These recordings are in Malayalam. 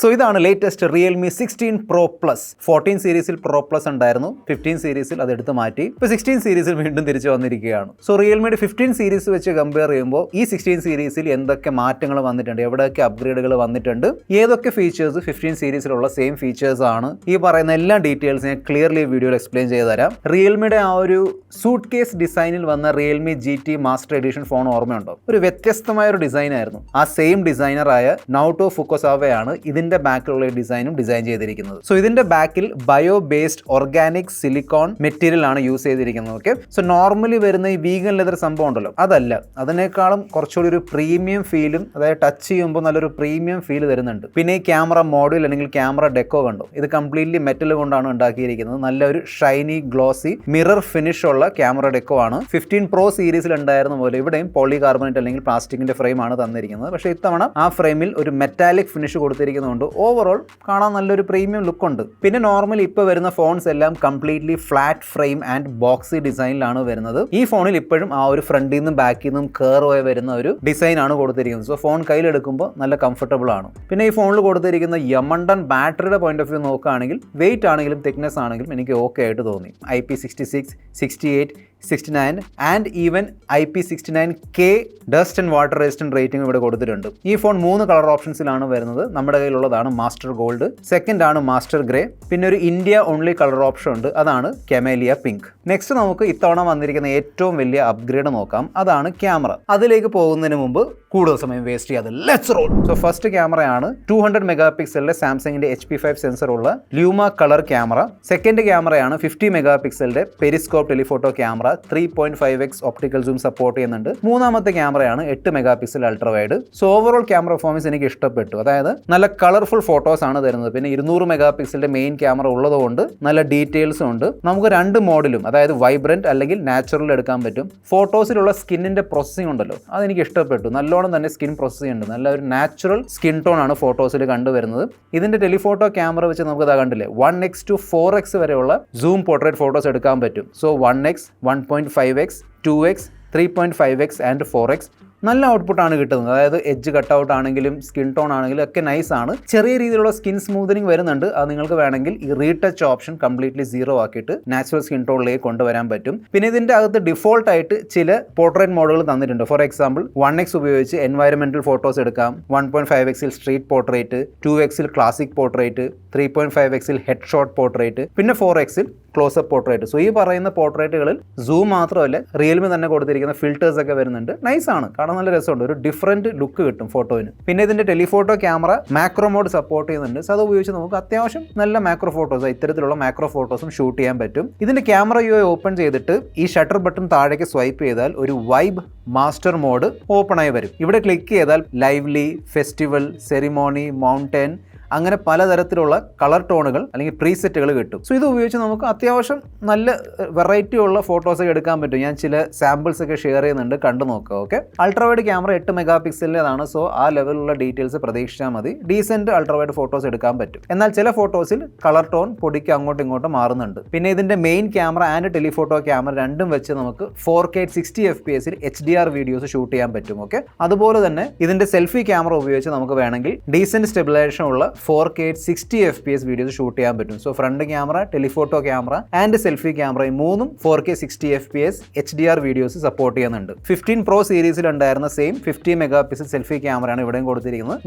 സോ ഇതാണ് ലേറ്റസ്റ്റ് റിയൽമി 16 Pro Plus. 14 സീരീസിൽ Pro Plus ഉണ്ടായിരുന്നു, 15 സീരീസിൽ അത് എടുത്ത് മാറ്റി. ഇപ്പോൾ 16 സീരീസിൽ വീണ്ടും തിരിച്ചു വന്നിരിക്കുകയാണ്. സോ റിയൽമിയുടെ 15 സീരീസ് വെച്ച് കമ്പയർ ചെയ്യുമ്പോൾ ഈ 16 സീരീസിൽ എന്തൊക്കെ മാറ്റങ്ങൾ വന്നിട്ടുണ്ട്, എവിടെയൊക്കെ അപ്ഗ്രേഡുകൾ വന്നിട്ടുണ്ട്, ഏതൊക്കെ ഫീച്ചേഴ്സ് 15 സീരീസിലുള്ള സെയിം ഫീച്ചേഴ്സ് ആണ്, ഈ പറയുന്ന എല്ലാ ഡീറ്റെയിൽസ് ഞാൻ ക്ലിയർലി വീഡിയോയിൽ എക്സ്പ്ലെയിൻ ചെയ്ത് തരാം. റിയൽമിയുടെ ആ ഒരു സൂട്ട് കേസ് ഡിസൈനിൽ വന്ന Realme GT master edition phone ഓർമ്മയുണ്ടോ? ഒരു വ്യത്യസ്തമായ ഒരു ഡിസൈൻ ആയിരുന്നു. ആ സെയിം ഡിസൈനറായ നൗട്ടോ ഫുക്കോസാവയാണ് ഇതിന്റെ ബാക്കിലുള്ള ഡിസൈനും ഡിസൈൻ ചെയ്തിരിക്കുന്നത്. സോ ഇതിന്റെ ബാക്കിൽ bio based organic silicone material ആണ് യൂസ് ചെയ്തിരിക്കുന്നത്. ഓക്കെ, സോ നോർമലി വരുന്ന ഈ വീഗൻ ലെതർ സംഭവം ഉണ്ടല്ലോ, അതല്ല, അതിനേക്കാളും കുറച്ചുകൂടി ഒരു പ്രീമിയം ഫീലും, അതായത് ടച്ച് ചെയ്യുമ്പോൾ നല്ലൊരു പ്രീമിയം ഫീൽ തരുന്നുണ്ട്. പിന്നെ ഈ ക്യാമറ മോഡ്യൂൾ അല്ലെങ്കിൽ ക്യാമറ ഡെക്കോ കണ്ടോ, ഇത് കംപ്ലീറ്റ്ലി മെറ്റൽ കൊണ്ടാണ് ഉണ്ടാക്കിയിരിക്കുന്നത്. നല്ലൊരു ഷൈനി ഗ്ലോസി മിറർ ഫിനിഷ് ഉള്ള ക്യാമറ ഡെക്കോ ആണ്. 15 Pro സീരീസിൽ ഉണ്ടായിരുന്ന പോലെ ഇവിടെയും പോളികാർബണേറ്റ് അല്ലെങ്കിൽ പ്ലാസ്റ്റിക്കിന്റെ ഫ്രെയിം ആണ് തന്നിരിക്കുന്നത്. പക്ഷേ ഇത്തവണ ആ ഫ്രെയിമിൽ ഒരു മെറ്റാലിക് ഫിനിഷ് കൊടുത്തിരിക്കുന്നതുകൊണ്ട് ഓവറോൾ കാണാൻ നല്ലൊരു പ്രീമിയം ലുക്ക് ഉണ്ട്. പിന്നെ നോർമലി ഇപ്പോൾ വരുന്ന ഫോൺസ് എല്ലാം completely flat frame and boxy ഡിസൈനിലാണ് വരുന്നത്. ഈ ഫോണിൽ ഇപ്പോഴും ആ ഒരു ഫ്രണ്ടിൽ നിന്നും ബാക്കിൽ നിന്നും കർവ് ആയി വരുന്ന ഒരു ഡിസൈൻ ആണ് കൊടുത്തിരിക്കുന്നത്. സോ ഫോൺ കയ്യിലെടുക്കുമ്പോൾ നല്ല കംഫർട്ടബിൾ ആണ്. പിന്നെ ഈ ഫോണിൽ കൊടുത്തിരിക്കുന്ന യമണ്ടൻ ബാറ്ററിയുടെ പോയിന്റ് ഓഫ് വ്യൂ നോക്കുകയാണെങ്കിൽ വെയിറ്റ് ആണെങ്കിലും തിക്നെസ് ആണെങ്കിലും എനിക്ക് ഓക്കെ ആയിട്ട് തോന്നി. IP66, 68, 69 and even IP69K dust and water resistant rating ഇവിടെ കൊടുത്തിട്ടുണ്ട്. ഈ ഫോൺ 3 കളർ ഓപ്ഷൻസിലാണ് വരുന്നത്. നമ്മുടെ കയ്യിലുള്ളതാണ് മാസ്റ്റർ ഗോൾഡ്, സെക്കൻഡ് ആണ് മാസ്റ്റർ ഗ്രേ, പിന്നെ ഒരു ഇന്ത്യ ഓൺലി കളർ ഓപ്ഷൻ ഉണ്ട്, അതാണ് കെമേലിയ പിങ്ക്. നെക്സ്റ്റ് നമുക്ക് ഇത്തവണ വന്നിരിക്കുന്ന ഏറ്റവും വലിയ അപ്ഗ്രേഡ് നോക്കാം, അതാണ് ക്യാമറ. അതിലേക്ക് പോകുന്നതിന് മുമ്പ് കൂടുതൽ സമയം വേസ്റ്റ് ചെയ്യാതെ ലെറ്റ്സ് റോൾ. സോ ഫസ്റ്റ് ക്യാമറയാണ് 200 മെഗാ പിക്സലിന്റെ സാംസങ്ങിന്റെ HP5 സെൻസർ ഉള്ള ലൂമ കളർ ക്യാമറ. സെക്കൻഡ് ക്യാമറയാണ് 50 മെഗാ പിക്സലിന്റെ periscope telephoto camera, 3.5x optical zoom support ചെയ്യുന്നുണ്ട്. മൂന്നാമത്തെ ക്യാമറയാണ് 8 megapixel ultra wide. So overall camera performance എനിക്ക് ഇഷ്ടപ്പെട്ടു. അതായത് നല്ല കളർഫുൾ ഫോട്ടോസ് ആണ് തരുന്നത്. പിന്നെ 200 മെഗാ പിക്സലിന്റെ മെയിൻ ക്യാമറ ഉള്ളതുകൊണ്ട് നല്ല ഡീറ്റെയിൽസും ഉണ്ട്. നമുക്ക് 2 മോഡിലും, അതായത് വൈബ്രന്റ് അല്ലെങ്കിൽ നാച്ചുറൽ എടുക്കാൻ പറ്റും. ഫോട്ടോസിലുള്ള സ്കിന്നിന്റെ പ്രോസസ്സിംഗ് ഉണ്ടല്ലോ, അതെനിക്ക് ഇഷ്ടപ്പെട്ടു. നല്ലോണം തന്നെ സ്കിൻ പ്രോസസ് ചെയ്യുന്നുണ്ട്. നല്ല ഒരു നാച്ചുറൽ സ്കിൻ ടോൺ ആണ് ഫോട്ടോസിൽ കണ്ടുവരുന്നത്. ഇതിന്റെ ടെലിഫോട്ടോ ക്യാമറ വെച്ച് നമുക്ക് ഇതാ കണ്ടില്ലേ, 1x to 4x വരെയുള്ള സൂം പോർട്രേറ്റ് ഫോട്ടോസ് എടുക്കാൻ പറ്റും. So 1x, 1.5x, 2x, 3.5x and 4x നല്ല ഔട്ട്പുട്ടാണ് കിട്ടുന്നത്. അതായത് എഡ്ജ് കട്ട് ഔട്ട് ആണെങ്കിലും സ്കിൻ ടോൺ ആണെങ്കിലും ഒക്കെ നൈസ് ആണ്. ചെറിയ രീതിയിലുള്ള സ്കിൻ സ്മൂത്തനിങ് വരുന്നുണ്ട്. അത് നിങ്ങൾക്ക് വേണമെങ്കിൽ ഈ റീടച്ച് ഓപ്ഷൻ കംപ്ലീറ്റ്ലി 0 ആക്കിയിട്ട് നാച്ചുറൽ സ്കിൻ ടോണിലേക്ക് കൊണ്ടുവരാൻ പറ്റും. പിന്നെ ഇതിന്റെ അകത്ത് ഡിഫോൾട്ട് ആയിട്ട് ചില പോർട്രേറ്റ് മോഡുകൾ തന്നിട്ടുണ്ട്. ഫോർ എക്സാമ്പിൾ 1x ഉപയോഗിച്ച് എൻവയറമെന്റൽ ഫോട്ടോസ് എടുക്കാം, 1.5x street portrait, 2x classic portrait, 3.5x head shot portrait, പിന്നെ 4x ക്ലോസപ്പ് പോർട്രേറ്റ്. സോ ഈ പറയുന്ന പോർട്രേറ്റുകളിൽ സൂം മാത്രമല്ല റിയൽമി തന്നെ കൊടുത്തിരിക്കുന്ന ഫിൽറ്റേഴ്സ് ഒക്കെ വരുന്നുണ്ട്. നൈസ് ആണ്, കാണാൻ നല്ല രസമുണ്ട്. ഒരു ഡിഫറൻറ്റ് ലുക്ക് കിട്ടും ഫോട്ടോന്. പിന്നെ ഇതിന്റെ telephoto camera macro mode support ചെയ്യുന്നുണ്ട്. സോ അത് ഉപയോഗിച്ച് നമുക്ക് അത്യാവശ്യം നല്ല മാക്രോ ഫോട്ടോസ്, ഇത്തരത്തിലുള്ള മാക്രോ ഫോട്ടോസും ഷൂട്ട് ചെയ്യാൻ പറ്റും. ഇതിന്റെ ക്യാമറ UI ഓപ്പൺ ചെയ്തിട്ട് ഈ ഷട്ടർ ബട്ടൺ താഴേക്ക് സ്വൈപ്പ് ചെയ്താൽ ഒരു വൈബ് മാസ്റ്റർ മോഡ് ഓപ്പൺ ആയി വരും. ഇവിടെ ക്ലിക്ക് ചെയ്താൽ ലൈവ്ലി, ഫെസ്റ്റിവൽ, സെറിമോണി, മൗണ്ടൻ, അങ്ങനെ പലതരത്തിലുള്ള കളർ ടോണുകൾ അല്ലെങ്കിൽ പ്രീസെറ്റുകൾ കിട്ടും. സോ ഇത് ഉപയോഗിച്ച് നമുക്ക് അത്യാവശ്യം നല്ല വെറൈറ്റി ഉള്ള ഫോട്ടോസൊക്കെ എടുക്കാൻ പറ്റും. ഞാൻ ചില സാമ്പിൾസ് ഒക്കെ ഷെയർ ചെയ്യുന്നുണ്ട്, കണ്ടു നോക്കുക. ഓക്കെ, അൾട്രാവൈഡ് ക്യാമറ 8 മെഗാ പിക്സലിൻ്റെതാണ്. സോ ആ ലെവലിലുള്ള ഡീറ്റെയിൽസ് പ്രതീക്ഷിച്ചാൽ മതി. ഡീസെന്റ് അൾട്രാവൈഡ് ഫോട്ടോസ് എടുക്കാൻ പറ്റും. എന്നാൽ ചില ഫോട്ടോസിൽ കളർ ടോൺ പൊടിക്ക് അങ്ങോട്ടും ഇങ്ങോട്ടും മാറുന്നുണ്ട്. പിന്നെ ഇതിന്റെ main camera and telephoto camera രണ്ടും വെച്ച് നമുക്ക് 4K 60 FPS HDR videos shoot ചെയ്യാൻ പറ്റും. ഓക്കെ, അതുപോലെ തന്നെ ഇതിന്റെ സെൽഫി ക്യാമറ ഉപയോഗിച്ച് നമുക്ക് വേണമെങ്കിൽ ഡീസെന്റ് സ്റ്റെബിലൈസേഷൻ ഉള്ള 4K 60 FPS വീഡിയോസ് ഷൂട്ട് ചെയ്യാൻ പറ്റും. So front camera, telephoto camera and selfie camera, ഈ മൂന്നും 4K 60 FPS HDR videos support ചെയ്യുന്നുണ്ട്. 15 Pro സീരീസിൽ ഉണ്ടായിരുന്ന സെയിം 50 മെഗാ പിക്സൽ സെൽഫി ക്യാമറയാണ് ഇവിടെയും കൊടുത്തിരിക്കുന്നത്.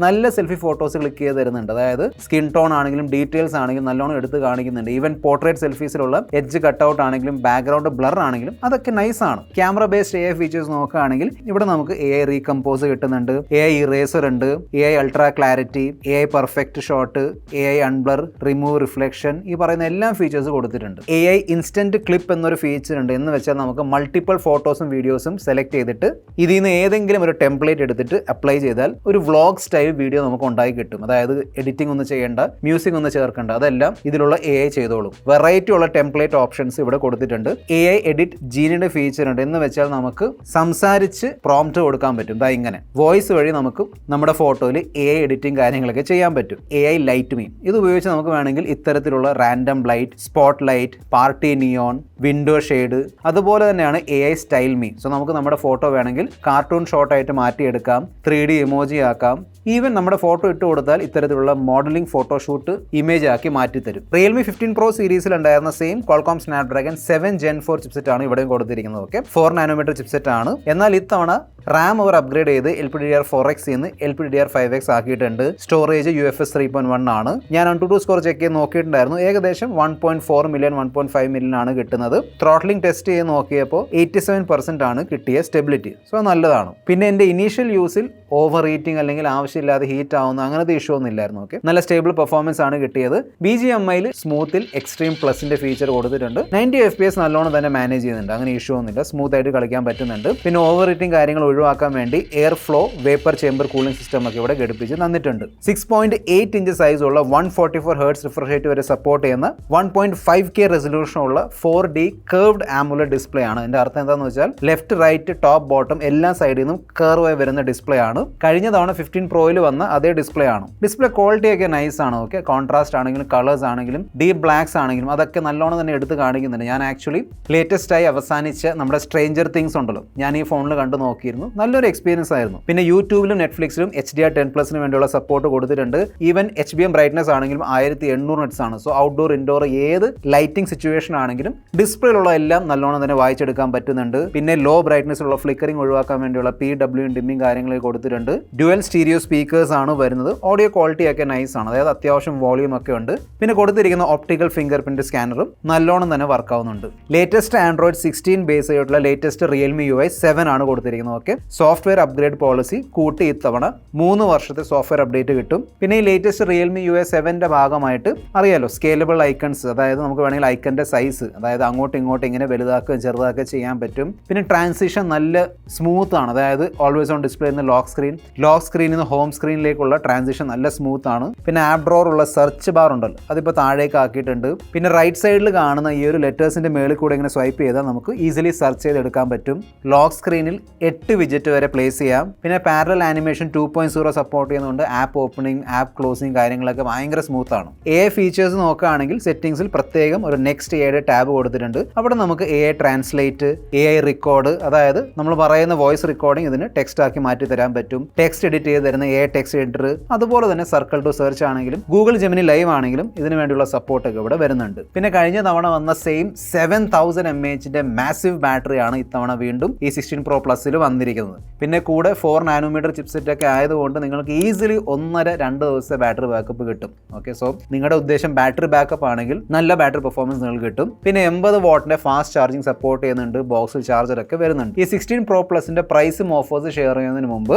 നല്ല സെൽഫി ഫോട്ടോസ് ക്ലിക്ക് ചെയ്ത് തരുന്നുണ്ട്. അതായത് സ്കിൻ ടോൺ ആണെങ്കിലും ഡീറ്റെയിൽസ് ആണെങ്കിലും നല്ലോണം എടുത്ത് കാണിക്കുന്നുണ്ട്. ഈവൻ പോർട്രേറ്റ് സെൽഫീസിലുള്ള എഡ്ജ് കട്ട് ഔട്ട് ആണെങ്കിലും ബാക്ക്ഗ്രൗണ്ട് ബ്ലർ ആണെങ്കിലും അതൊക്കെ നൈസ് ആണ്. ക്യാമറ ബേസ്ഡ് AI ഫീച്ചേഴ്സ് നോക്കുകയാണെങ്കിൽ ഇവിടെ നമുക്ക് AI റീകമ്പോസ് കിട്ടുന്നുണ്ട്, AI ഇറേസർ ഉണ്ട്, AI ultra clarity, AI perfect shot, AI unblur, remove reflection, ഈ പറയുന്ന എല്ലാ ഫീച്ചേഴ്സ് കൊടുത്തിട്ടുണ്ട്. AI ഇൻസ്റ്റന്റ് ക്ലിപ്പ് എന്നൊരു ഫീച്ചർ ഉണ്ട്. എന്ന് വെച്ചാൽ നമുക്ക് മൾട്ടിപ്പിൾ ഫോട്ടോസും വീഡിയോസും സെലക്ട് ചെയ്തിട്ട് ഇതിൽ നിന്ന് ഏതെങ്കിലും ഒരു ടെംപ്ലേറ്റ് എടുത്തിട്ട് അപ്ലൈ ചെയ്താൽ ഒരു വ്ളോഗ് സ്റ്റൈൽ വീഡിയോ നമുക്ക് ഉണ്ടായി കിട്ടും. അതായത് എഡിറ്റിംഗ് ഒന്നും ചെയ്യേണ്ട, മ്യൂസിക് ഒന്നും ചേർക്കേണ്ട, അതെല്ലാം ഇതിലുള്ള AI ചെയ്തോളും. വെറൈറ്റി ഉള്ള ടെംപ്ലേറ്റ് ഓപ്ഷൻസ് ഇവിടെ കൊടുത്തിട്ടുണ്ട്. AI എഡിറ്റ് ജീനിയുടെ ഫീച്ചർ ഉണ്ട്. എന്ന് വെച്ചാൽ നമുക്ക് സംസാരിച്ച് പ്രോംപ്റ്റ് കൊടുക്കാൻ പറ്റും. ഇങ്ങനെ വോയിസ് വഴി നമുക്ക് നമ്മുടെ ഫോട്ടോയിൽ AI എഡിറ്റിംഗ് കാര്യങ്ങളൊക്കെ ചെയ്യാൻ പറ്റും. AI light me. ഇത് ഉപയോഗിച്ച് നമുക്ക് വേണമെങ്കിൽ ഇത്തരത്തിലുള്ള random light, spot light, party neon, window shade, അതുപോലെ തന്നെയാണ് AI സ്റ്റൈൽ മീ. സോ നമുക്ക് നമ്മുടെ ഫോട്ടോ വേണമെങ്കിൽ കാർട്ടൂൺ ഷോട്ടായിട്ട് മാറ്റിയെടുക്കാം, 3D ഇമോജി ആക്കാം. ഈവൻ നമ്മുടെ ഫോട്ടോ ഇട്ട് കൊടുത്താൽ ഇത്തരത്തിലുള്ള മോഡലിംഗ് ഫോട്ടോഷൂട്ട് ഇമേജ് ആക്കി മാറ്റിത്തരും. റിയൽമി 15 Pro സീരീസിൽ ഉണ്ടായിരുന്ന same Qualcomm Snapdragon 7 Gen 4 chipset ആണ് ഇവിടെയും കൊടുത്തിരിക്കുന്നത്. ഓക്കെ, 4 നാനോമീറ്റർ ചിപ്സെറ്റ് ആണ്. എന്നാൽ ഇത്തവണ റാം അവർ അപ്ഗ്രേഡ് ചെയ്ത് LPDDR4X നിന്ന് LPDDR5X ആക്കിയിട്ടുണ്ട്. സ്റ്റോറേജ് UFS 3.1 ആണ്. ഞാൻ AnTuTu സ്കോർ ചെക്ക് ചെയ്ത് നോക്കിയിട്ടുണ്ടായിരുന്നു. ഏകദേശം 1.4 മില്യൺ 1.5 മില്യൺ ആണ് കിട്ടുന്നത്. ത്രോട്ട്ലിംഗ് ടെസ്റ്റ് ചെയ്ത് നോക്കിയപ്പോൾ 87% ആണ് കിട്ടിയ സ്റ്റെബിലിറ്റി. സോ നല്ലതാണ്. പിന്നെ എൻ്റെ ഇനീഷ്യൽ യൂസിൽ ഓവർ ഹീറ്റിംഗ് അല്ലെങ്കിൽ ആവശ്യമില്ലാതെ ഹീറ്റ് ആവുന്ന അങ്ങനത്തെ ഇഷ്യൂ ഒന്നും ഇല്ലായിരുന്നു. ഓക്കെ, നല്ല സ്റ്റേബിൾ പെർഫോമൻസ് ആണ് കിട്ടിയത്. BGMIയിൽ സ്മൂത്തിൽ എക്സ്ട്രീം പ്ലസിന്റെ ഫീച്ചർ കൊടുത്തിട്ടുണ്ട്. 90 FPS നല്ലോണം തന്നെ മാനേജ് ചെയ്യുന്നുണ്ട്. അങ്ങനെ ഇഷ്യൂ ഒന്നുമില്ല, സ്മൂത്ത് ആയിട്ട് കളിക്കാൻ പറ്റുന്നുണ്ട്. പിന്നെ ഓവർ ഹീറ്റിംഗ് കാര്യങ്ങൾ ഒഴിവാക്കാൻ വേണ്ടി air flow vapour chamber cooling system ഒക്കെ ഇവിടെ ഘടിപ്പിച്ച് തന്നിട്ടുണ്ട്. 6.8 ഇഞ്ച് സൈസുള്ള 144 Hz റിഫ്രഷ് റേറ്റ് വരെ സപ്പോർട്ട് ചെയ്യുന്ന 1.5K റെസൊല്യൂഷനുള്ള 4D curved AMOLED display ആണ്. എൻ്റെ അർത്ഥം എന്താണെന്ന് വെച്ചാൽ ലെഫ്റ്റ്, റൈറ്റ്, ടോപ്പ്, ബോട്ടം എല്ലാ സൈഡിൽ നിന്നും കർവ് ആയി വരുന്ന ഡിസ്പ്ലേ ആണ്. കഴിഞ്ഞ തവണ 15 Proയിൽ വന്ന അതേ ഡിസ്പ്ലേ ആണ്. ഡിസ്പ്ലേ ക്വാളിറ്റി ഒക്കെ നൈസ് ആണ്. ഓക്കെ, കോൺട്രാസ്റ്റ് ആണെങ്കിലും കളേഴ്സ് ആണെങ്കിലും ഡീപ് ബ്ലാക്സ് ആണെങ്കിലും അതൊക്കെ നല്ലോണം തന്നെ എടുത്ത് കാണിക്കുന്നുണ്ട്. ഞാൻ ആക്ച്വലി ലേറ്റസ്റ്റ് ആയി അവസാനിച്ച നമ്മുടെ സ്ട്രേഞ്ചർ തിങ്സ് ഉണ്ടല്ലോ, ഞാൻ ഈ ഫോണിൽ കണ്ടു നോക്കിയിരുന്നു. നല്ലൊരു എക്സ്പീരിയൻസ് ആയിരുന്നു. പിന്നെ യൂട്യൂബിലും നെറ്റ്ഫ്ലിക്സിലും HDR10+ വേണ്ടിയുള്ള സപ്പോർട്ട് കൊടുത്തിട്ടുണ്ട്. ഈവൻ HBM ബ്രൈറ്റ്നസ് ആണെങ്കിലും 1800 nits ആണ്. സോ ഔട്ട്ഡോർ ഇൻഡോർ ഏത് ലൈറ്റിംഗ് സിറ്റുവേഷൻ ആണെങ്കിലും ഡിസ്പ്ലേയിലുള്ള എല്ലാം നല്ലോണം തന്നെ വായിച്ചെടുക്കാൻ പറ്റുന്നുണ്ട്. പിന്നെ ലോ ബ്രൈറ്റ്നസ് ഉള്ള ഫ്ലിക്കറിംഗ് ഒഴിവാക്കാൻ വേണ്ടിയുള്ള PWM ഡിമ്മിങ് കാര്യങ്ങളൊക്കെ കൊടുത്തിട്ടുണ്ട്. ഡ്യുവൽ സ്റ്റീരിയോ സ്പീക്കേഴ്സ് ആണ് വരുന്നത്. ഓഡിയോ ക്വാളിറ്റി ഒക്കെ നൈസ് ആണ്, അതായത് അത്യാവശ്യം വോളിയം ഒക്കെ ഉണ്ട്. പിന്നെ കൊടുത്തിരിക്കുന്ന ഒപ്റ്റിക്കൽ ഫിംഗർ പ്രിന്റ് സ്കാനറും നല്ലോണം തന്നെ വർക്ക് ആവുന്നുണ്ട്. ലേറ്റസ്റ്റ് Android 16 ബേസ് ആയിട്ടുള്ള ലേറ്റസ്റ്റ് Realme UI 7 ആണ് കൊടുത്തിരിക്കുന്നത്. ഓക്കെ, സോഫ്റ്റ്വെയർ അപ്ഗ്രേഡ് പോളിസി കൂട്ടി ഇത്തവണ 3 വർഷത്തെ സോഫ്റ്റ്വെയർ അപ്ഡേറ്റ് കിട്ടും. പിന്നെ ഈ ലേറ്റസ്റ്റ് Realme UI 7ന്റെ ഭാഗമായിട്ട് അറിയാലോ സ്കേലബിൾ ഐക്കൺസ്, അതായത് നമുക്ക് വേണമെങ്കിൽ ഐക്കന്റെ സൈസ്, അതായത് അങ്ങോട്ടും ഇങ്ങോട്ടും ഇങ്ങനെ വലുതാക്കുകയും ചെറുതാക്കുകയും ചെയ്യാൻ പറ്റും. പിന്നെ ട്രാൻസിഷൻ നല്ല സ്മൂത്ത് ആണ്, അതായത് ഓൾവേസ് ഓൺ ഡിസ്പ്ലേ നിന്ന് ലോക്ക് സ്ക്രീനിൽ നിന്ന് ഹോം സ്ക്രീനിലേക്കുള്ള ട്രാൻസിഷൻ നല്ല സ്മൂത്ത് ആണ്. പിന്നെ ആപ്പ് ഡ്രോർ ഉള്ള സെർച്ച് ബാർ ഉണ്ടല്ലോ, അതിപ്പോൾ താഴേക്ക് ആക്കിയിട്ടുണ്ട്. പിന്നെ റൈറ്റ് സൈഡിൽ കാണുന്ന ഈ ഒരു ലെറ്റേഴ്സിന്റെ മേളിൽ കൂടെ ഇങ്ങനെ സ്വൈപ്പ് ചെയ്താൽ നമുക്ക് ഈസിലി സെർച്ച് ചെയ്തെടുക്കാൻ പറ്റും. ലോക്ക് സ്ക്രീനിൽ 8 വിജറ്റ് വരെ പ്ലേസ് ചെയ്യാം. പിന്നെ പാരലൽ ആനിമേഷൻ 2.0 സപ്പോർട്ട് ചെയ്യുന്നതുകൊണ്ട് ആപ്പ് ഓപ്പണിംഗ്, ആപ്പ് ക്ലോസിംഗ് കാര്യങ്ങളൊക്കെ ഭയങ്കര സ്മൂത്ത് ആണ്. AI ഫീച്ചേഴ്സ് നോക്കുകയാണെങ്കിൽ സെറ്റിംഗ്സിൽ പ്രത്യേകം ഒരു നെക്സ്റ്റ് AI ടാബ് കൊടുത്തിട്ടുണ്ട്. അവിടെ നമുക്ക് AI ട്രാൻസ്ലേറ്റ്, AI റെക്കോർഡ്, അതായത് നമ്മൾ പറയുന്ന വോയിസ് റെക്കോർഡിംഗ് ഇതിന് ടെക്സ്റ്റ് ആക്കി മാറ്റി തരാൻ പറ്റും. ടെക്സ്റ്റ് എഡിറ്റ് ചെയ്ത് തരുന്ന AI ടെക്സ്റ്റ് എഡിറ്റർ, അതുപോലെ തന്നെ സർക്കിൾ ടു സെർച്ച് ആണെങ്കിലും ഗൂഗിൾ ജെമിനി ലൈവ് ആണെങ്കിലും ഇതിന് വേണ്ടിയുള്ള സപ്പോർട്ട് ഒക്കെ ഇവിടെ വരുന്നുണ്ട്. പിന്നെ കഴിഞ്ഞ തവണ വന്ന സെയിം 7000 mAh മാസീവ് ബാറ്ററി ആണ് ഇത്തവണ വീണ്ടും ഈ 16 Pro Plusൽ വന്നിരിക്കുന്നത്. പിന്നെ കൂടെ 4 നാനോമീറ്റർ ചിപ്സെറ്റ് ഒക്കെ ആയതുകൊണ്ട് നിങ്ങൾക്ക് ഈസിലി 1.5-2 ദിവസത്തെ ബാറ്ററി ബാക്കപ്പ് കിട്ടും. ഓക്കെ, സോ നിങ്ങളുടെ ഉദ്ദേശം ബാറ്ററി ബാക്കപ്പ് ആണെങ്കിൽ നല്ല ബാറ്ററി പെർഫോമൻസ് നിങ്ങൾക്ക് കിട്ടും. പിന്നെ 80 വാട്ടിന്റെ ഫാസ്റ്റ് ചാർജിങ് സപ്പോർട്ട് ചെയ്യുന്നുണ്ട്. ബോക്സിൽ ചാർജർ ഒക്കെ വരുന്നുണ്ട്. ഈ 16 Pro Plusന്റെ പ്രൈസും ഓഫേഴ്സ് ഷെയർ ചെയ്യുന്നതിന് മുമ്പ്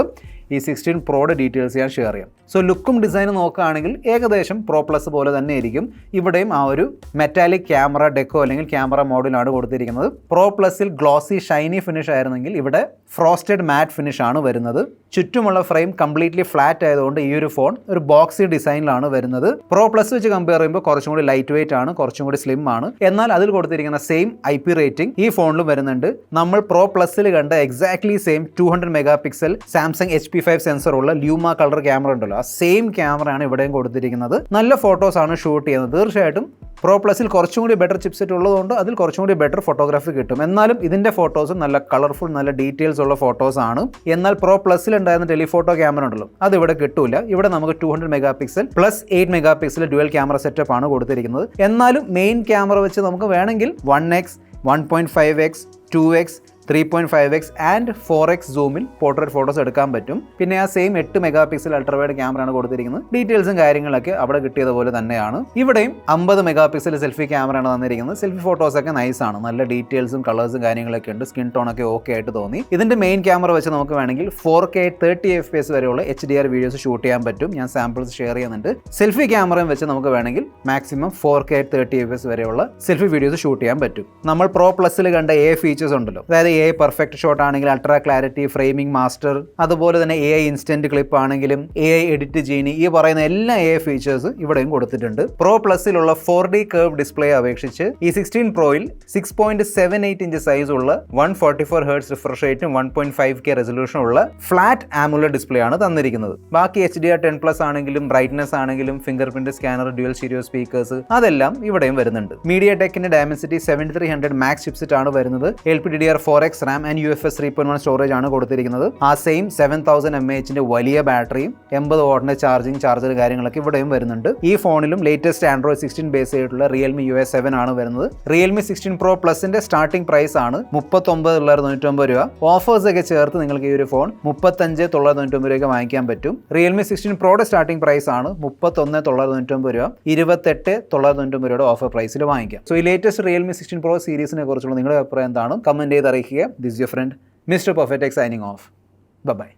ഈ 16 Proയുടെ ഡീറ്റെയിൽസ് ഞാൻ ഷെയർ ചെയ്യാം. സോ ലുക്കും ഡിസൈനും നോക്കുകയാണെങ്കിൽ ഏകദേശം Pro Plus പോലെ തന്നെ ആയിരിക്കും. ഇവിടെയും ആ ഒരു മെറ്റാലിക് ക്യാമറ ഡെക്കോ അല്ലെങ്കിൽ ക്യാമറ മോഡലാണ് കൊടുത്തിരിക്കുന്നത്. Pro Plusൽ ഗ്ലോസി ഷൈനി ഫിനിഷ് ആയിരുന്നെങ്കിൽ ഇവിടെ ഫ്രോസ്റ്റഡ് മാറ്റ് ഫിനിഷ് ആണ് വരുന്നത്. ചുറ്റുമുള്ള ഫ്രെയിം കംപ്ലീറ്റ്ലി ഫ്ലാറ്റ് ആയതുകൊണ്ട് ഈ ഒരു ഫോൺ ഒരു ബോക്സി ഡിസൈനിലാണ് വരുന്നത്. Pro Plus വെച്ച് കമ്പയർ ചെയ്യുമ്പോൾ കുറച്ചും കൂടി ലൈറ്റ് വെയിറ്റ് ആണ്, കുറച്ചും കൂടി സ്ലിം ആണ്. എന്നാൽ അതിൽ കൊടുത്തിരിക്കുന്ന സെയിം IP റേറ്റിംഗ് ഈ ഫോണിലും വരുന്നുണ്ട്. നമ്മൾ Pro Plusൽ കണ്ട exactly same 200 megapixel Samsung HP5 sensor ഉള്ള ലൂമ കളർ ക്യാമറ ഉണ്ടല്ലോ, ആ സെയിം ക്യാമറയാണ് ഇവിടെയും കൊടുത്തിരിക്കുന്നത്. നല്ല ഫോട്ടോസ് ആണ് ഷൂട്ട് ചെയ്യുന്നത്. തീർച്ചയായിട്ടും Pro Plusൽ കുറച്ചും കൂടി ബെറ്റർ ചിപ്സെറ്റ് ഉള്ളതുകൊണ്ട് അതിൽ കുറച്ചും കൂടി ബെറ്റർ ഫോട്ടോഗ്രാഫി കിട്ടും. എന്നാലും ഇതിന്റെ ഫോട്ടോസും നല്ല കളർഫുൾ, നല്ല ഡീറ്റെയിൽസ് ഉള്ള ഫോട്ടോസ് ആണ്. എന്നാൽ Pro Plusൽ ഉണ്ടായിരുന്ന ടെലിഫോട്ടോ ക്യാമറ ഉണ്ടല്ലോ, അത് ഇവിടെ കിട്ടൂല. ഇവിടെ നമുക്ക് 200 megapixel plus 8 megapixel dual camera setup ആണ് കൊടുത്തിരിക്കുന്നത്. എന്നാലും മെയിൻ ക്യാമറ വെച്ച് നമുക്ക് വേണമെങ്കിൽ 1x, 1.5x, 2x, 3.5x and 4x സൂമിൽ portrait photos എടുക്കാൻ പറ്റും. പിന്നെ ആ സെയിം 8 മെഗാപിക്സൽ അൾട്രാവൈഡ് ക്യാമറയാണ് കൊടുത്തിരിക്കുന്നത്. ഡീറ്റെയിൽസും കാര്യങ്ങളൊക്കെ അവിടെ കിട്ടിയതുപോലെ തന്നെയാണ്. ഇവിടെയും 50 മെഗാപിക്സൽ സെൽഫി ക്യാമറയാണ് തന്നിരിക്കുന്നത്. സെൽഫി ഫോട്ടോസ് ഒക്കെ നൈസ് ആണ്, നല്ല ഡീറ്റെയിൽസും കളേഴ്സും കാര്യങ്ങളൊക്കെ ഉണ്ട്. സ്കിൻ ടോൺ ഒക്കെ ഓക്കെ ആയിട്ട് തോന്നി. ഇതിന്റെ മെയിൻ ക്യാമറ വെച്ച് നമുക്ക് വേണമെങ്കിൽ 4K 30 FPS വരെയുള്ള HDR വീഡിയോസ് ഷൂട്ട് ചെയ്യാൻ പറ്റും. ഞാൻ സാമ്പിൾസ് ഷെയർ ചെയ്യുന്നുണ്ട്. സെൽഫി ക്യാമറയും വെച്ച് നമുക്ക് വേണമെങ്കിൽ മാക്സിമം 4K 30 FPS വരെയുള്ള സെൽഫി വീഡിയോസ് ഷൂട്ട് ചെയ്യാൻ പറ്റും. നമ്മൾ Pro Plusൽ കണ്ട AI ഫീച്ചേഴ്സ് ഉണ്ടല്ലോ, അതായത് AI പെർഫെക്റ്റ് ഷോട്ട് ആണെങ്കിൽ അൾട്രാ ക്ലാരിറ്റി, ഫ്രെയിമിംഗ് മാസ്റ്റർ, അതുപോലെ തന്നെ AI ഇൻസ്റ്റന്റ് ക്ലിപ്പ് ആണെങ്കിലും AI എഡിറ്റ് ജീനി, ഈ പറയുന്ന എല്ലാ AI ഫീച്ചേഴ്സ് ഇവിടെയും കൊടുത്തിട്ടുണ്ട്. പ്രോ പ്ലസിലുള്ള 4D കർവ് ഡിസ്പ്ലേ അപേക്ഷിച്ച് ഈ 16 പ്രോയിൽ 6.78 ഇഞ്ച് സൈസ് ഉള്ള 144 ഹെർട്സ് റിഫ്രഷ് റേറ്റും 1.5K റെസൊല്യൂഷൻ ഉള്ള ഫ്ലാറ്റ് ആമുലർ ഡിസ്പ്ലേ ആണ് തന്നിരിക്കുന്നത്. ബാക്കി HDR10+ ആണെങ്കിലും ബ്രൈറ്റ്നസ് ആണെങ്കിലും finger print scanner, dual stereo speakers അതെല്ലാം ഇവിടെയും വരുന്നുണ്ട്. MediaTekന്റെ Dimensity 7300 മാക്സ് ചിപ്സെറ്റ് ആണ് വരുന്നത്. LPDDR4X RAM and UFS 3.1 storage ആണ് കൊടുത്തിരിക്കുന്നത്. ആ സെയിം 7000 mAh വലിയ ബാറ്ററിയും 80 വാട്ടിന്റെ ചാർജർ കാര്യങ്ങളൊക്കെ ഇവിടെയും വരുന്നുണ്ട്. ഈ ഫോണിലും ലേറ്റസ്റ്റ് Android 16 ബേസ് ചെയ്തിട്ടുള്ള Realme US 7 ആണ് വരുന്നത്. Realme 16 Pro Plusന്റെ സ്റ്റാർട്ടിംഗ് പ്രൈസ് ആണ് 39,999 രൂപ. ഓഫേഴ്സ് ഒക്കെ ചേർത്ത് നിങ്ങൾക്ക് ഈ ഒരു ഫോൺ 35,999 രൂപയ്ക്ക് വാങ്ങിക്കാൻ പറ്റും. Realme 16 Proയുടെ സ്റ്റാർട്ടിംഗ് പ്രൈസ് ആണ് 31,999 രൂപ. 28,999 രൂപയുടെ ഓഫർ പ്രൈസിൽ വാങ്ങിക്കാം. സോ ഈ ലേറ്റസ്റ്റ് Realme 16 Pro സീരീസിനെ കുറിച്ചുള്ള നിങ്ങളുടെ അഭിപ്രായം എന്താണ്? കമന്റ് ചെയ്ത് അറിയിക്കുക. This your friend Mister Perfect Tech signing off. By.